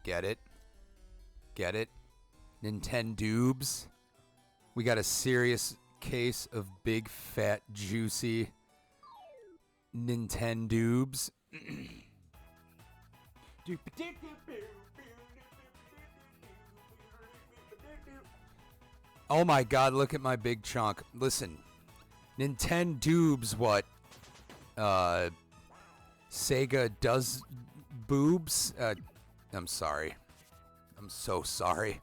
Get it? Get it? Nintendoobs. We got a serious case of big, fat, juicy Nintendoobs. Oh my god, look at my big chunk. Listen, Nintendoobs what? Sega does boobs? I'm sorry. I'm so sorry.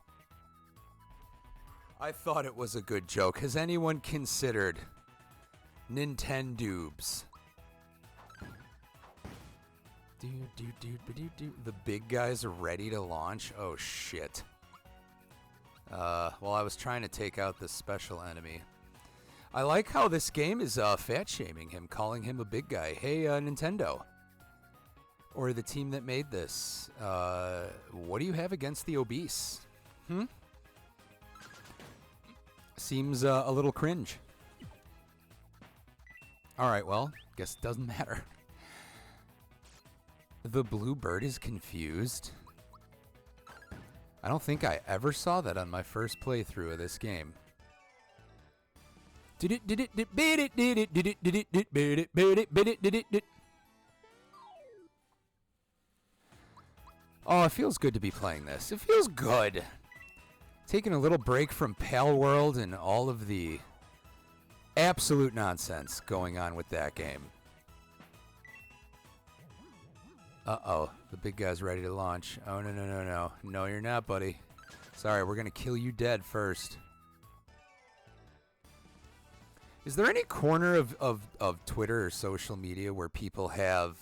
I thought it was a good joke. Has anyone considered Nintendoobs? The big guys are ready to launch? Oh shit. Well, I was trying to take out this special enemy. I like how this game is fat-shaming him, calling him a big guy. Hey, Nintendo. Or the team that made this. What do you have against the obese? Seems a little cringe. Alright, well, guess it doesn't matter. The blue bird is confused. I don't think I ever saw that on my first playthrough of this game. Oh, it feels good to be playing this. It feels good. Taking a little break from Pal World and all of the absolute nonsense going on with that game. Uh-oh, the big guy's ready to launch. Oh, no. No, you're not, buddy. Sorry, we're gonna kill you dead first. Is there any corner of Twitter or social media where people have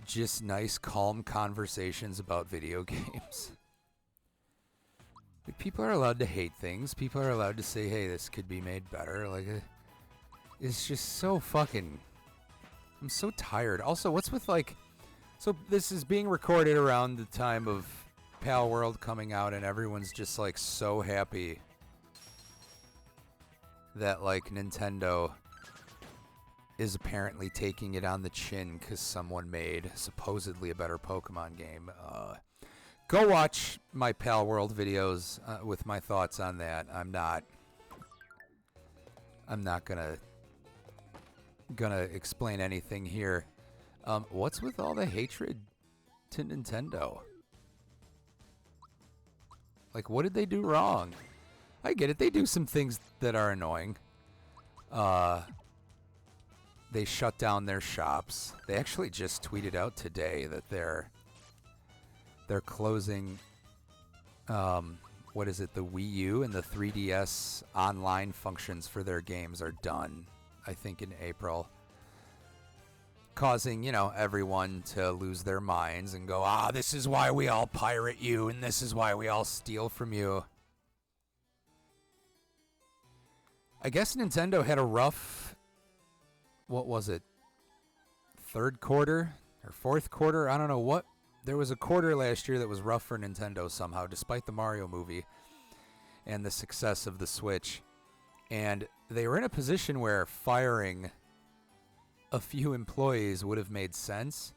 just nice, calm conversations about video games? Like, people are allowed to hate things. People are allowed to say, hey, this could be made better. Like, it's just so fucking... I'm so tired. Also, what's with, like... So, this is being recorded around the time of Pal World coming out, and everyone's just, like, so happy that, like, Nintendo is apparently taking it on the chin because someone made supposedly a better Pokemon game. Go watch my Pal World videos with my thoughts on that. I'm not gonna explain anything here. What's with all the hatred to Nintendo? Like, what did they do wrong? I get it. They do some things that are annoying. They shut down their shops. They actually just tweeted out today that they're closing, what is it, the Wii U and the 3DS online functions for their games are done, I think in April. Causing, everyone to lose their minds and go, this is why we all pirate you and this is why we all steal from you. I guess Nintendo had a rough, what was it, third quarter or fourth quarter? I don't know what. There was a quarter last year that was rough for Nintendo somehow, despite the Mario movie and the success of the Switch. And they were in a position where firing a few employees would have made sense.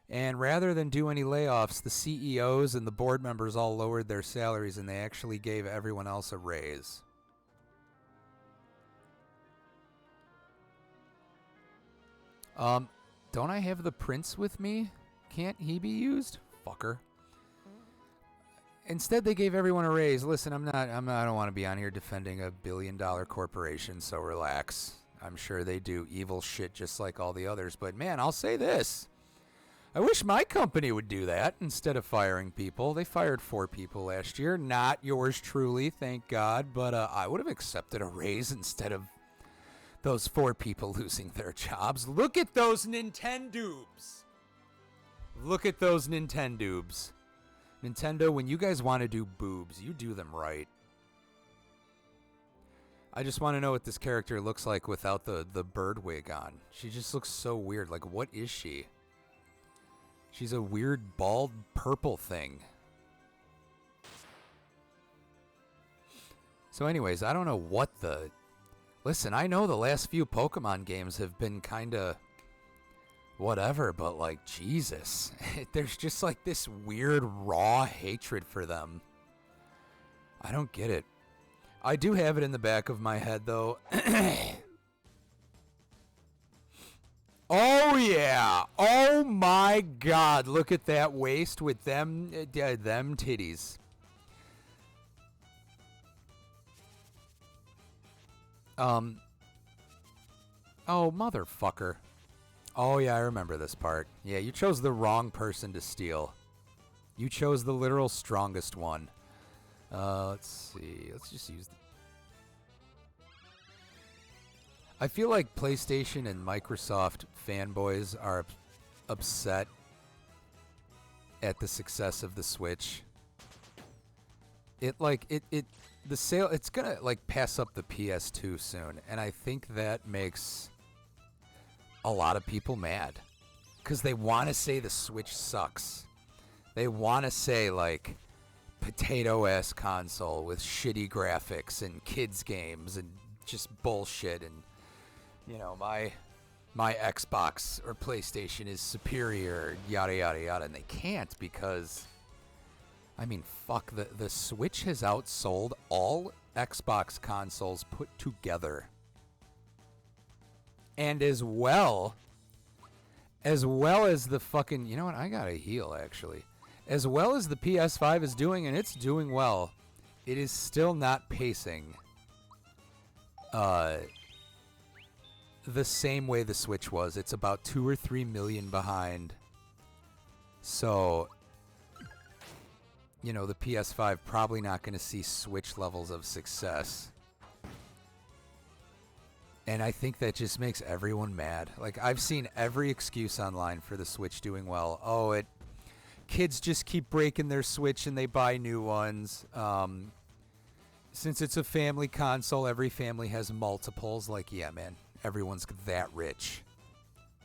And rather than do any layoffs, the CEOs and the board members all lowered their salaries and they actually gave everyone else a raise. Don't I have the prince with me? Can't he be used? Fucker. Instead, they gave everyone a raise. Listen, I don't want to be on here defending a billion-dollar corporation, so relax. I'm sure they do evil shit just like all the others, but man, I'll say this. I wish my company would do that instead of firing people. They fired 4 people last year. Not yours truly, thank God, but I would have accepted a raise instead of those 4 people losing their jobs. Look at those Nintendoobs. Look at those Nintendoobs. Nintendo, when you guys want to do boobs, you do them right. I just want to know what this character looks like without the bird wig on. She just looks so weird. Like, what is she? She's a weird, bald, purple thing. So anyways, I don't know what the... Listen, I know the last few Pokemon games have been kind of whatever, but like, Jesus. There's just like this weird raw hatred for them. I don't get it. I do have it in the back of my head, though. Oh, yeah. Oh, my God. Look at that waist with them titties. Oh, motherfucker. Oh, yeah, I remember this part. Yeah, you chose the wrong person to steal. You chose the literal strongest one. Let's see. Let's just use... I feel like PlayStation and Microsoft fanboys are upset at the success of the Switch. The sale, it's gonna like pass up the PS2 soon, and I think that makes a lot of people mad because they want to say the Switch sucks. They want to say like potato-ass console with shitty graphics and kids games and just bullshit, and you know, my Xbox or PlayStation is superior, yada, yada, yada. And they can't because, I mean, fuck, the Switch has outsold all Xbox consoles put together. And as well as the fucking, you know what, I gotta heal, actually. As well as the PS5 is doing, and it's doing well, it is still not pacing the same way the Switch was. It's about 2 or 3 million behind. So, you know, the PS5 probably not going to see Switch levels of success. And I think that just makes everyone mad. Like, I've seen every excuse online for the Switch doing well. Oh, kids just keep breaking their Switch and they buy new ones. Since it's a family console, every family has multiples. Like, yeah, man. Everyone's that rich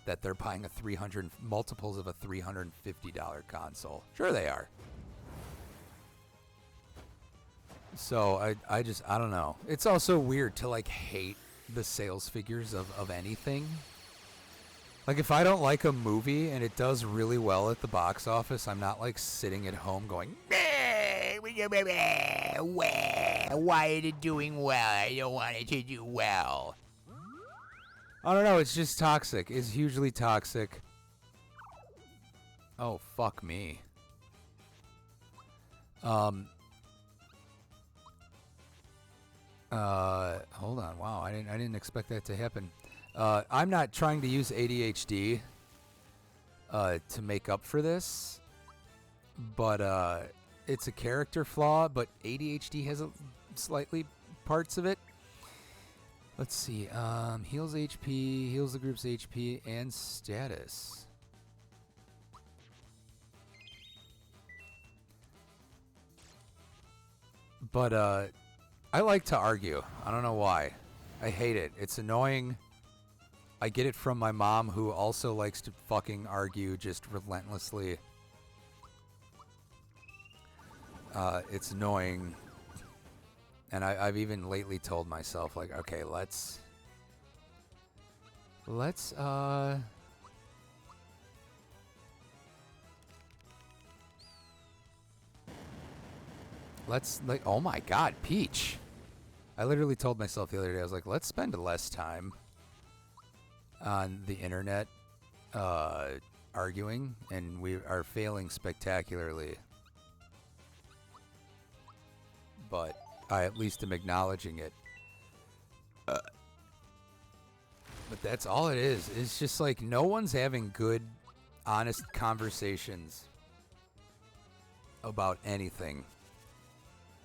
that they're buying multiples of a $350 console. Sure they are. So I don't know. It's also weird to like hate the sales figures of anything. Like if I don't like a movie and it does really well at the box office, I'm not like sitting at home going, why is it doing well? I don't want it to do well. I don't know, it's just toxic. It's hugely toxic. Oh, fuck me. Hold on. Wow, I didn't expect that to happen. I'm not trying to use ADHD to make up for this, but it's a character flaw, but ADHD has slightly parts of it. Let's see. Heals HP, heals the group's HP and status. But I like to argue. I don't know why. I hate it. It's annoying. I get it from my mom, who also likes to fucking argue just relentlessly. It's annoying. And I've even lately told myself, like, okay, let's like, oh my God, Peach. I literally told myself the other day, I was like, let's spend less time on the internet arguing, and we are failing spectacularly. But I at least am acknowledging it. But that's all it is. It's just like no one's having good, honest conversations about anything.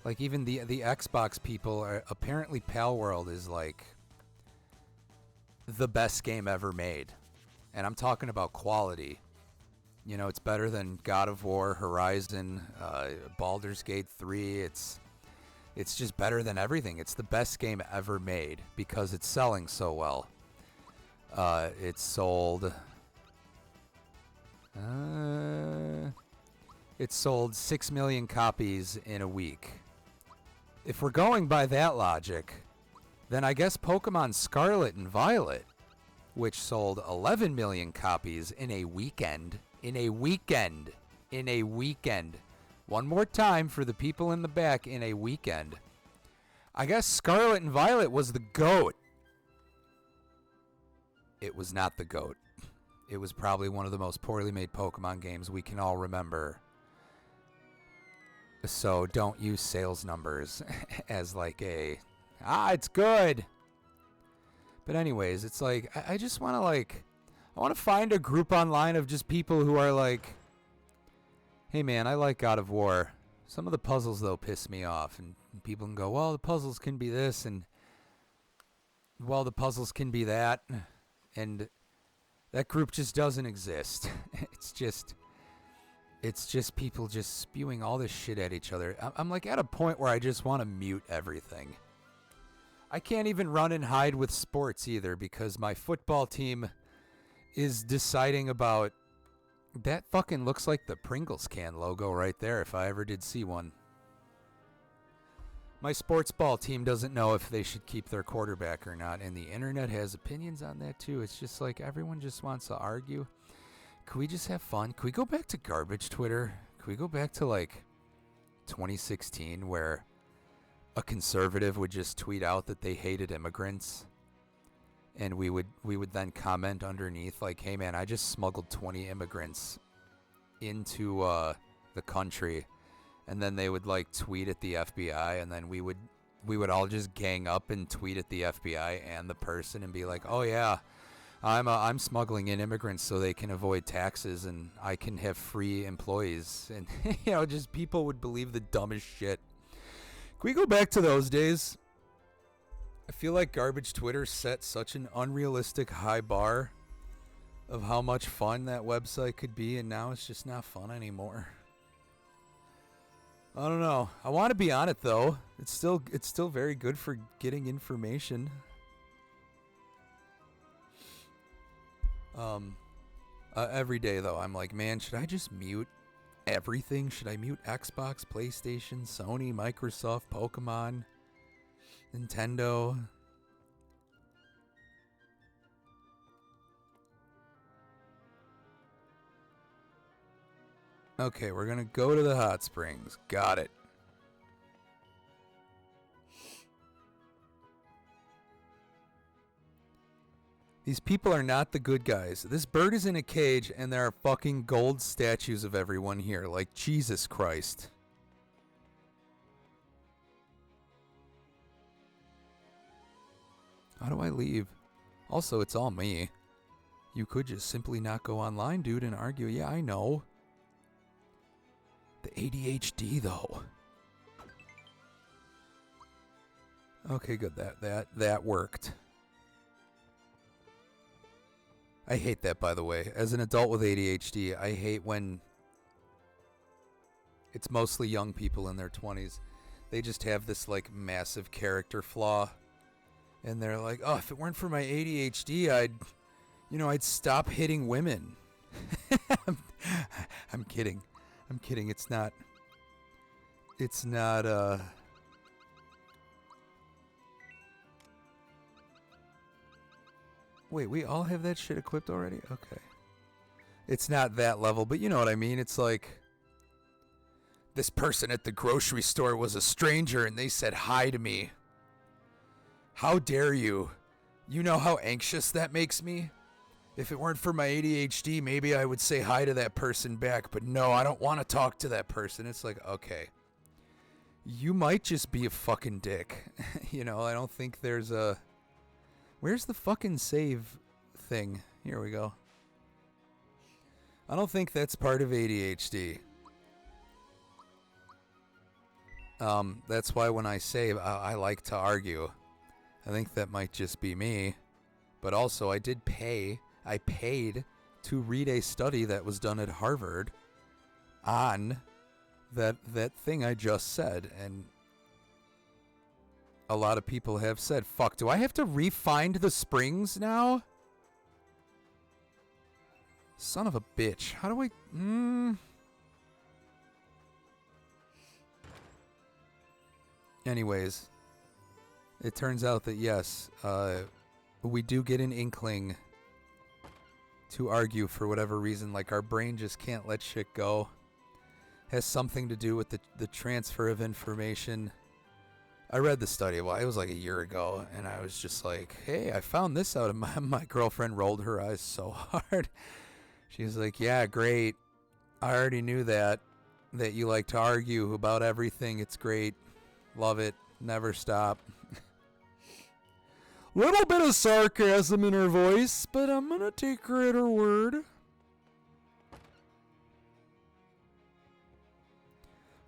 Like even the Xbox people are apparently Palworld is like the best game ever made. And I'm talking about quality. You know, it's better than God of War, Horizon, Baldur's Gate 3. It's just better than everything. It's the best game ever made because it's selling so well. It sold 6 million copies in a week. If we're going by that logic, then I guess Pokemon Scarlet and Violet which sold 11 million copies in a weekend. In a weekend. In a weekend. One more time for the people in the back, in a weekend. I guess Scarlet and Violet was the GOAT. It was not the GOAT. It was probably one of the most poorly made Pokemon games we can all remember. So don't use sales numbers as like a, it's good. But anyways, it's like, I just want to like, I want to find a group online of just people who are like, hey man, I like God of War. Some of the puzzles though piss me off. And people can go, well, the puzzles can be this, and well, the puzzles can be that. And that group just doesn't exist. It's just people just spewing all this shit at each other. I'm like at a point where I just want to mute everything. I can't even run and hide with sports either because my football team is deciding about... That fucking looks like the Pringles can logo right there if I ever did see one. My sports ball team doesn't know if they should keep their quarterback or not, and the internet has opinions on that too. It's just like everyone just wants to argue. Can we just have fun? Can we go back to garbage Twitter? Can we go back to like 2016 where a conservative would just tweet out that they hated immigrants, and we would then comment underneath like, hey man, I just smuggled 20 immigrants into the country. And then they would like tweet at the FBI, and then we would all just gang up and tweet at the FBI and the person and be like, oh yeah, I'm smuggling in immigrants so they can avoid taxes and I can have free employees. And you know, just people would believe the dumbest shit. Can we go back to those days? I feel like garbage Twitter set such an unrealistic high bar of how much fun that website could be, and now it's just not fun anymore. I don't know. I want to be on it though. It's still very good for getting information. Every day though, I'm like, man, should I just mute everything? Should I mute Xbox, PlayStation, Sony, Microsoft, Pokemon, Nintendo? Okay, we're gonna go to the hot springs. Got it. These people are not the good guys. This bird is in a cage, and there are fucking gold statues of everyone here. Like, Jesus Christ. How do I leave? Also, it's all me. You could just simply not go online, dude, and argue. Yeah, I know. The ADHD, though. Okay, good. That worked. I hate that, by the way. As an adult with ADHD, I hate when it's mostly young people in their 20s. They just have this, like, massive character flaw. And they're like, oh, if it weren't for my ADHD, I'd stop hitting women. I'm kidding. I'm kidding. It's not. Wait, we all have that shit equipped already? Okay. It's not that level, but you know what I mean. It's like, this person at the grocery store was a stranger and they said hi to me. How dare you? You know how anxious that makes me? If it weren't for my ADHD, maybe I would say hi to that person back, but no, I don't want to talk to that person. It's like, okay. You might just be a fucking dick. You know, I don't think there's a... Where's the fucking save thing? Here we go. I don't think that's part of ADHD. That's why when I save, I like to argue. I think that might just be me. But also, I paid to read a study that was done at Harvard on that thing I just said, and a lot of people have said, fuck, do I have to re-find the springs now? Son of a bitch. How do I... Anyways, it turns out that yes, we do get an inkling to argue for whatever reason. Like, our brain just can't let shit go. Has something to do with the transfer of information. I read the study, well, it was like a year ago, and I was just like, hey, I found this out. And my girlfriend rolled her eyes so hard. She was like, yeah, great. I already knew that you like to argue about everything. It's great. Love it. Never stop. Little bit of sarcasm in her voice, but I'm going to take her at her word.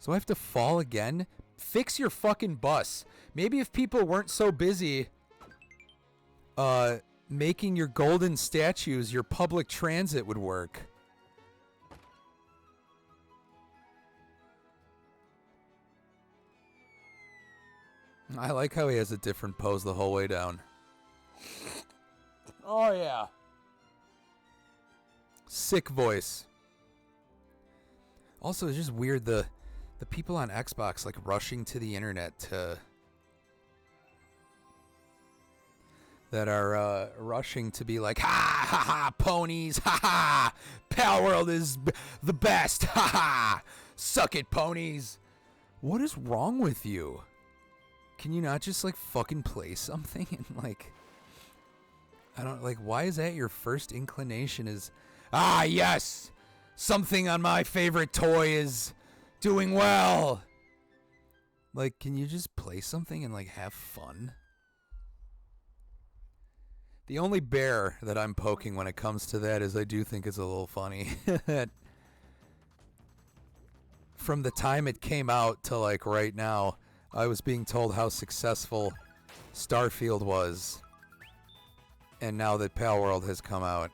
So I have to fall again? Fix your fucking bus. Maybe if people weren't so busy making your golden statues, your public transit would work. I like how he has a different pose the whole way down. Oh, yeah. Sick voice. Also, it's just weird the people on Xbox like rushing to the internet that are rushing to be like, ha ha ha, ponies, ha ha, Pal World is the best, ha ha, suck it, ponies. What is wrong with you? Can you not just like fucking play something and like, I don't like, why is that your first inclination is, ah yes, something on my favorite toy is doing well. Like, can you just play something and like have fun? The only bear that I'm poking when it comes to that is I do think it's a little funny that from the time it came out to like right now, I was being told how successful Starfield was, and now that Pal World has come out,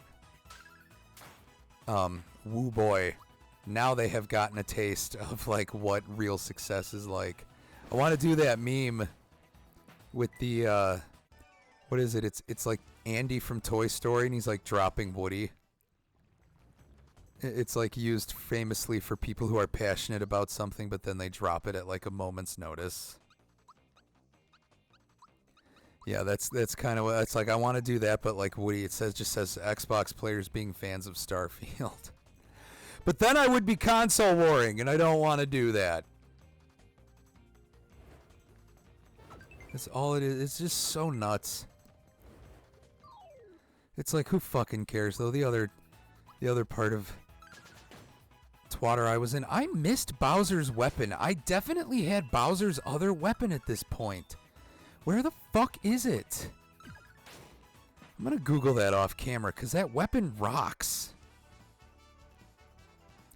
woo boy, now they have gotten a taste of like what real success is like. I want to do that meme with the what is it? It's like Andy from Toy Story, and he's like dropping Woody. It's like used famously for people who are passionate about something, but then they drop it at like a moment's notice. Yeah, that's kind of what it's like. I want to do that, but like Woody, it just says Xbox players being fans of Starfield. But then I would be console warring, and I don't want to do that. That's all it is. It's just so nuts. It's like, who fucking cares though? The other part of Twatter I was in, I missed Bowser's weapon. I definitely had Bowser's other weapon at this point. Where the fuck is it? I'm gonna Google that off camera, because that weapon rocks.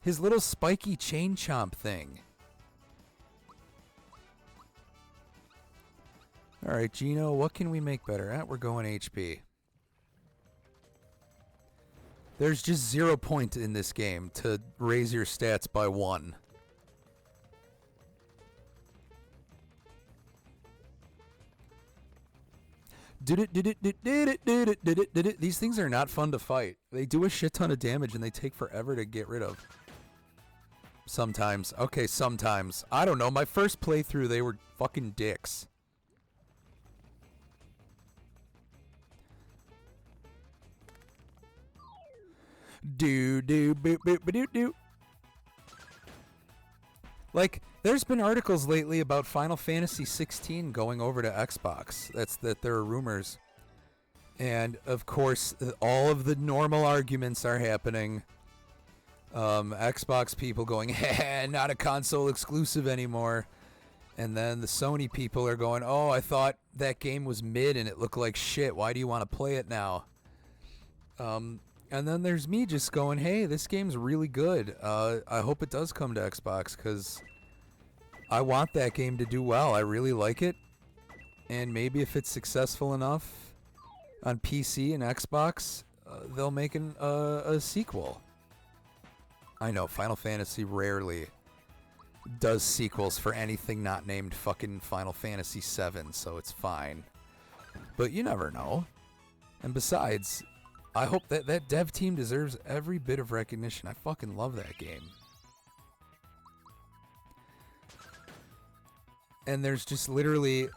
His little spiky chain chomp thing. Alright, Gino, what can we make better? We're going HP. There's just 0 point in this game to raise your stats by 1. These things are not fun to fight. They do a shit ton of damage and they take forever to get rid of. Sometimes. Okay, sometimes. I don't know. My first playthrough, they were fucking dicks. Do. Like, there's been articles lately about Final Fantasy 16 going over to Xbox. That there are rumors. And, of course, all of the normal arguments are happening. Xbox people going, not a console exclusive anymore. And then the Sony people are going, oh, I thought that game was mid and it looked like shit. Why do you want to play it now? And then there's me just going, hey, this game's really good. I hope it does come to Xbox, because I want that game to do well. I really like it. And maybe if it's successful enough on PC and Xbox, they'll make a sequel. I know, Final Fantasy rarely does sequels for anything not named fucking Final Fantasy VII, so it's fine. But you never know. And besides, I hope that dev team deserves every bit of recognition. I fucking love that game. And there's just literally...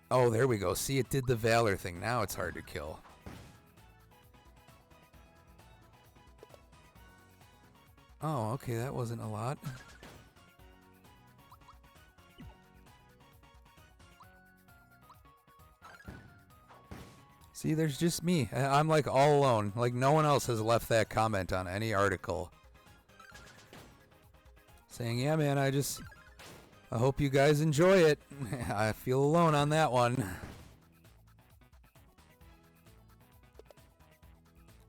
Oh, there we go. See, it did the Valor thing. Now it's hard to kill. Oh, okay, that wasn't a lot. See, there's just me. I'm like all alone. Like no one else has left that comment on any article. Saying, yeah, man, I hope you guys enjoy it. I feel alone on that one.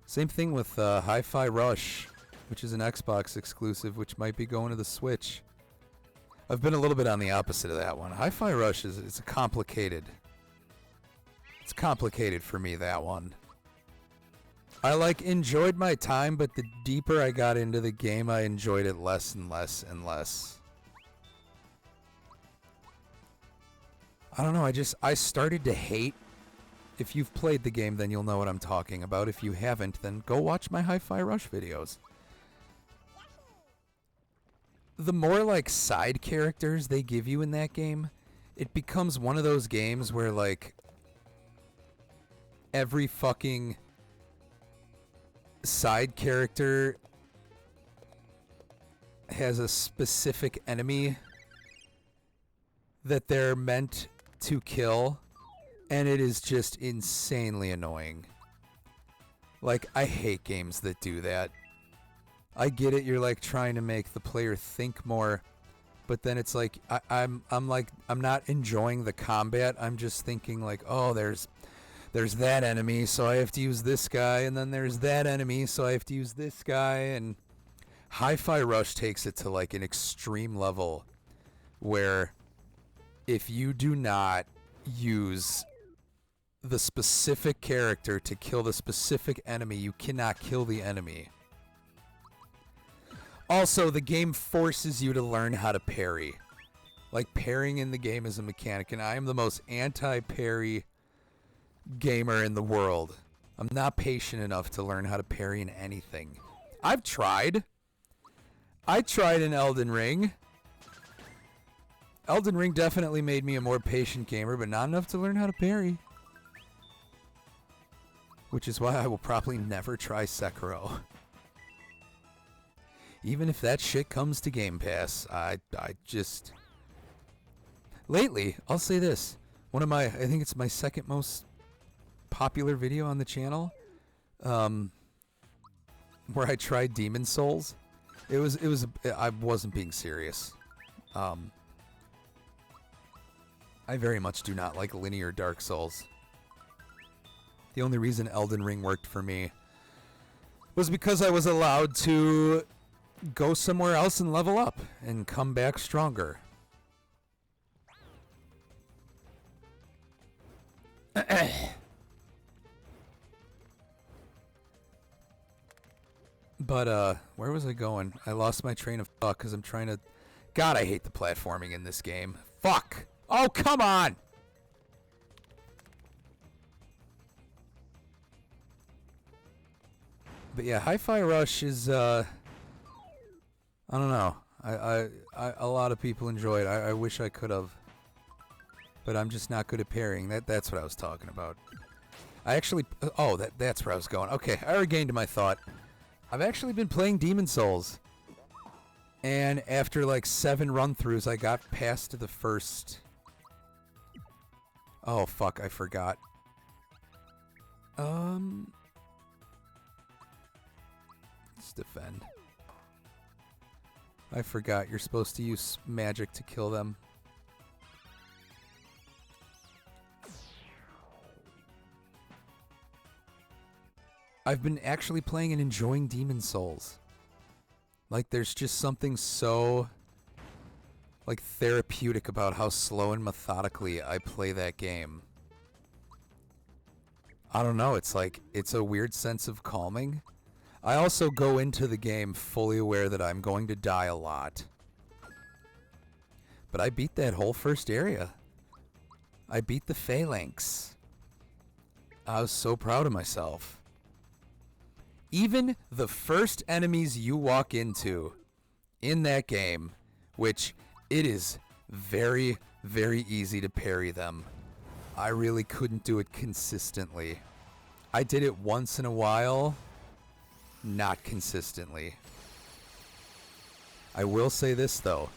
Same thing with Hi-Fi Rush, which is an Xbox exclusive, which might be going to the Switch. I've been a little bit on the opposite of that one. Hi-Fi Rush it's complicated. It's complicated for me, that one. I enjoyed my time, but the deeper I got into the game, I enjoyed it less and less and less. I don't know, I started to hate. If you've played the game, then you'll know what I'm talking about. If you haven't, then go watch my Hi-Fi Rush videos. The more side characters they give you in that game, it becomes one of those games where every fucking side character has a specific enemy that they're meant to kill, and it is just insanely annoying. I hate games that do that. I get it, you're trying to make the player think more, but then it's I'm not enjoying the combat. I'm just thinking oh, there's that enemy, so I have to use this guy, and then there's that enemy, so I have to use this guy, and Hi-Fi Rush takes it to an extreme level where if you do not use the specific character to kill the specific enemy, you cannot kill the enemy. Also, the game forces you to learn how to parry. Parrying in the game is a mechanic, and I am the most anti-parry gamer in the world. I'm not patient enough to learn how to parry in anything. I've tried. I tried in Elden Ring. Elden Ring definitely made me a more patient gamer, but not enough to learn how to parry. Which is why I will probably never try Sekiro. Even if that shit comes to Game Pass, I just... Lately, I'll say this. I think it's my second most popular video on the channel, where I tried Demon Souls. I wasn't being serious. I very much do not like linear Dark Souls. The only reason Elden Ring worked for me was because I was allowed to go somewhere else and level up and come back stronger. But, where was I going? I lost my train of thought because I'm trying to... God, I hate the platforming in this game. Fuck! Oh, come on! But yeah, Hi-Fi Rush is, I don't know. A lot of people enjoy it. I wish I could have. But I'm just not good at parrying. That's what I was talking about. I actually... Oh, that's where I was going. Okay, I regained my thought. I've actually been playing Demon Souls. And after 7 run-throughs, I got past the first... Oh, fuck, I forgot. Let's defend. I forgot you're supposed to use magic to kill them. I've been actually playing and enjoying Demon Souls. There's just something so, therapeutic about how slow and methodically I play that game. I don't know, it's a weird sense of calming. I also go into the game fully aware that I'm going to die a lot. But I beat that whole first area. I beat the Phalanx. I was so proud of myself. Even the first enemies you walk into in that game, which it is very, very easy to parry them. I really couldn't do it consistently. I did it once in a while, not consistently. I will say this, though.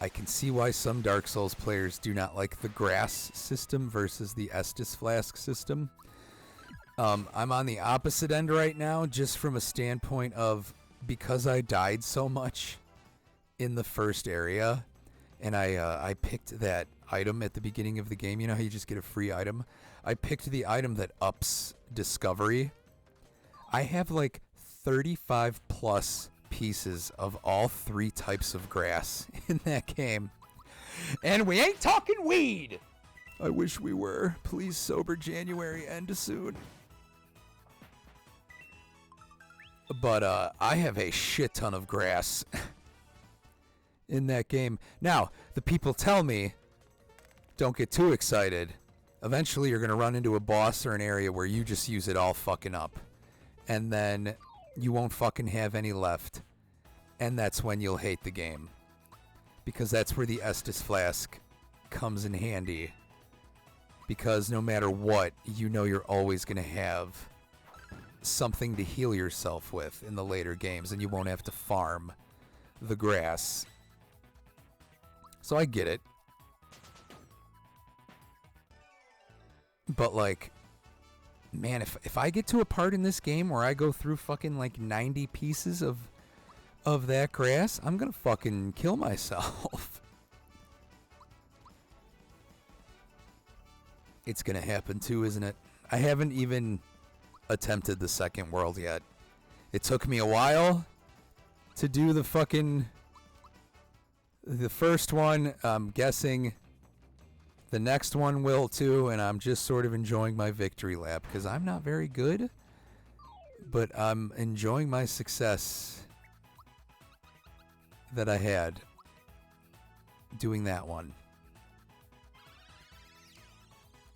I can see why some Dark Souls players do not like the grass system versus the Estus Flask system. I'm on the opposite end right now, just from a standpoint of because I died so much in the first area, and I picked that item at the beginning of the game. You know how you just get a free item? I picked the item that ups discovery. I have like 35 plus pieces of all 3 types of grass in that game. And we ain't talking weed! I wish we were. Please, sober January end soon. But I have a shit ton of grass in that game. Now, the people tell me, don't get too excited. Eventually you're going to run into a boss or an area where you just use it all fucking up. And then you won't fucking have any left. And that's when you'll hate the game. Because that's where the Estus Flask comes in handy. Because no matter what, you know you're always going to have something to heal yourself with in the later games. And you won't have to farm the grass. So I get it. But like, man, if I get to a part in this game where I go through fucking like 90 pieces of that grass, I'm gonna fucking kill myself. It's gonna happen too, isn't it? I haven't even attempted the second world yet. It took me a while to do the first one. I'm guessing the next one will too, and I'm just sort of enjoying my victory lap because I'm not very good, but I'm enjoying my success that I had doing that one.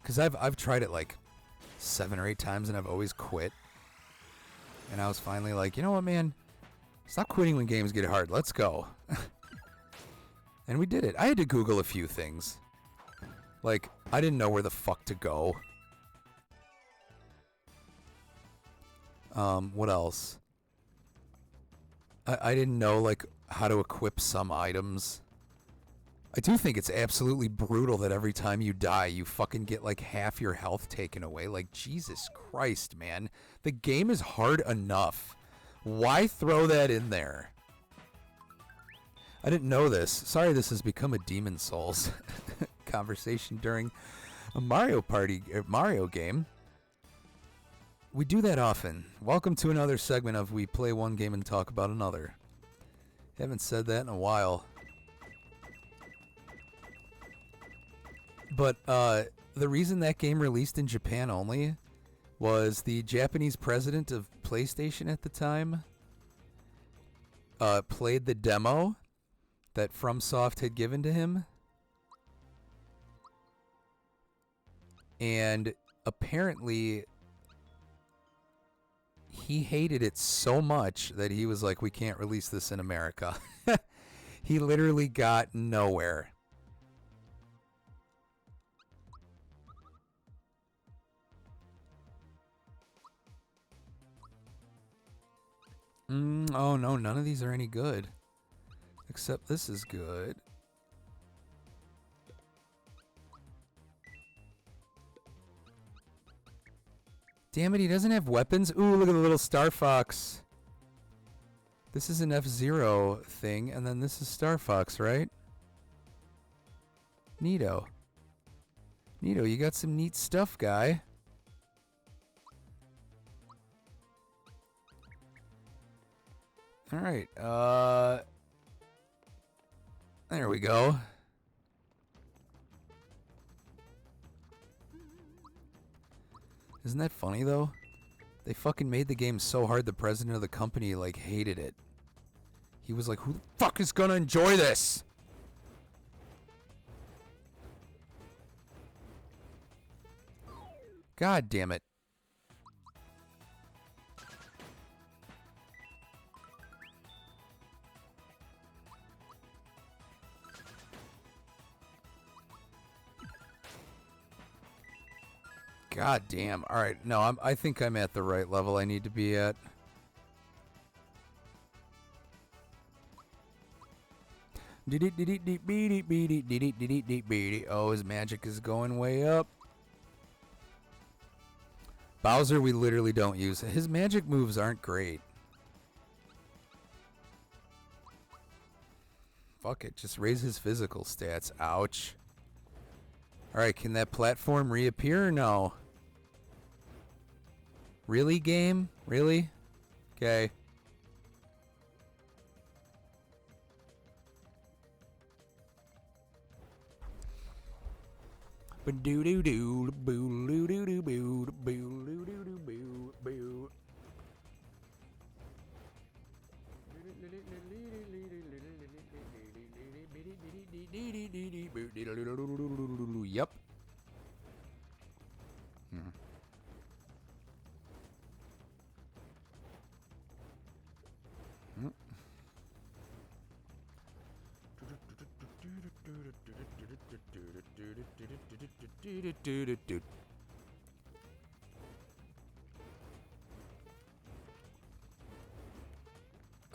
Because I've tried it like 7 or 8 times and I've always quit. And I was finally like, you know what, man? Stop quitting when games get hard. Let's go. And we did it. I had to Google a few things. Like, I didn't know where the fuck to go. What else? I didn't know, like, how to equip some items. I do think it's absolutely brutal that every time you die, you fucking get, like, half your health taken away. Like, Jesus Christ, man. The game is hard enough. Why throw that in there? I didn't know this. Sorry this has become a Demon Souls conversation during a Mario game. We do that often. Welcome to another segment of We Play One Game and Talk About Another. Haven't said that in a while. But the reason that game released in Japan only was the Japanese president of PlayStation at the time played the demo that FromSoft had given to him. And apparently he hated it so much that he was like, we can't release this in America. He literally got nowhere. Oh no, none of these are any good. Except this is good. Damn it, he doesn't have weapons? Ooh, look at the little Star Fox. This is an F-Zero thing, and then this is Star Fox, right? Neato. Neato, you got some neat stuff, guy. Alright, there we go. Isn't that funny, though? They fucking made the game so hard the president of the company, like, hated it. He was like, who the fuck is gonna enjoy this? God damn it. God damn. Alright, no, I think I'm at the right level I need to be at. Oh, his magic is going way up. Bowser, we literally don't use. His magic moves aren't great. Fuck it, just raise his physical stats. Ouch. Alright, can that platform reappear or no? Really, game? Really? Okay. Yep.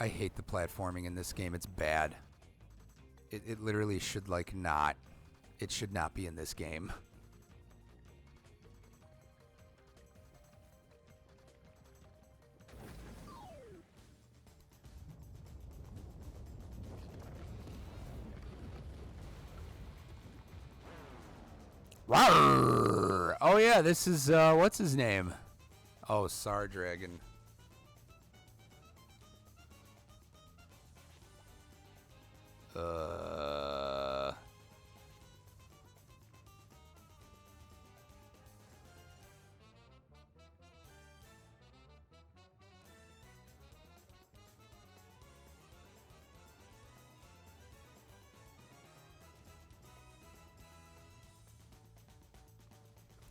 I hate the platforming in this game. It's bad. It literally should, like, not. It should not be in this game. Rawr! Oh yeah, this is what's his name? Oh, Sar Dragon.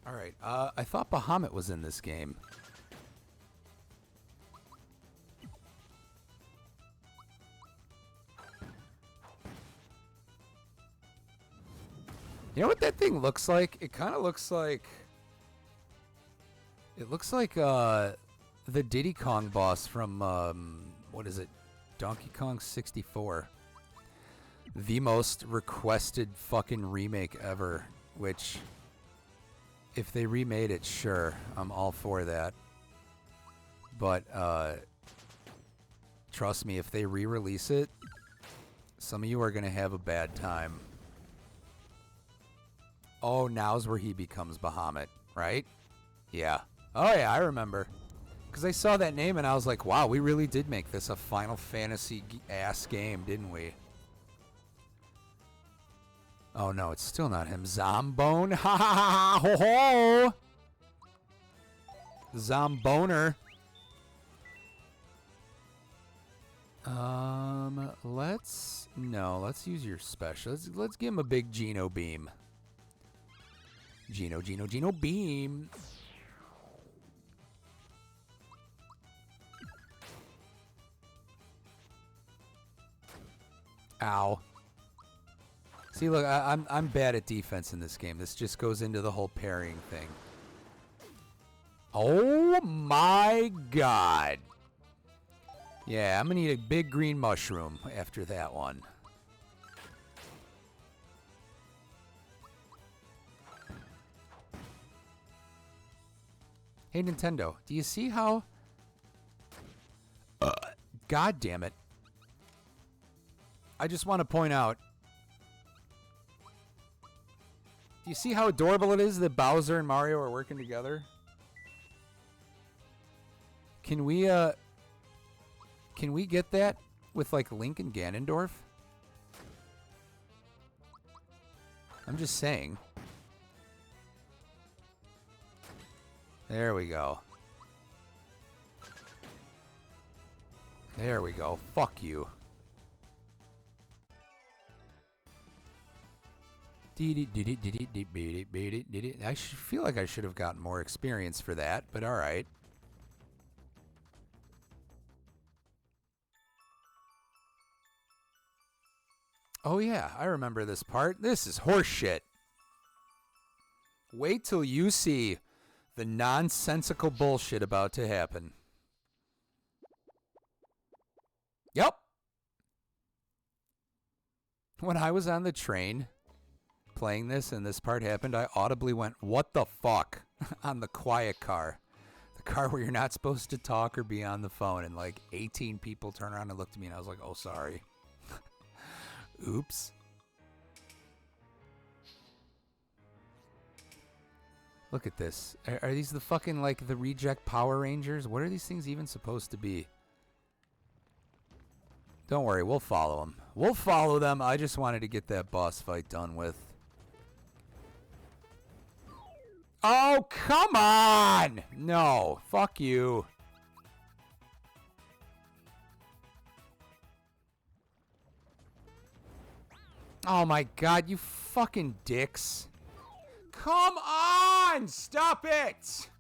All right. I thought Bahamut was in this game. You know what that thing looks like? It kind of looks like... It looks like the Diddy Kong boss from, what is it? Donkey Kong 64. The most requested fucking remake ever, which... If they remade it, sure, I'm all for that. But, trust me, if they re-release it, some of you are going to have a bad time. Oh, now's where he becomes Bahamut, right? Yeah. Oh, yeah, I remember. Because I saw that name and I was like, wow, we really did make this a Final Fantasy-ass game, didn't we? Oh, no, it's still not him. Zombone? Ha ha ha ha! Ho ho! Zomboner. Let's use your special. Let's give him a big Geno beam. Geno beam. Ow. See, look, I'm bad at defense in this game. This just goes into the whole parrying thing. Oh my god. Yeah, I'm gonna eat a big green mushroom after that one. Hey, Nintendo, do you see how... God damn it. I just want to point out... Do you see how adorable it is that Bowser and Mario are working together? Can we get that with, like, Link and Ganondorf? I'm just saying. There we go. There we go. Fuck you. I feel like I should have gotten more experience for that, but alright. Oh yeah, I remember this part. This is horseshit. Wait till you see the nonsensical bullshit about to happen. Yep. When I was on the train playing this and this part happened, I audibly went, "What the fuck?" on the quiet car. The car where you're not supposed to talk or be on the phone. And like 18 people turned around and looked at me and I was like, "Oh, sorry." Oops. Look at this. Are these the fucking, like, the reject Power Rangers? What are these things even supposed to be? Don't worry, we'll follow them. We'll follow them. I just wanted to get that boss fight done with. Oh, come on! No, fuck you. Oh my god, you fucking dicks. Come on! Stop it!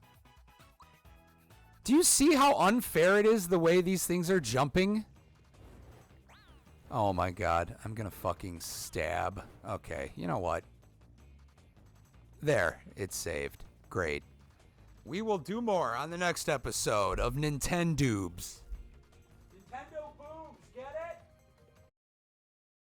Do you see how unfair it is the way these things are jumping? Oh my god, I'm gonna fucking stab. Okay, you know what? There, it's saved. Great. We will do more on the next episode of Nintendoobs.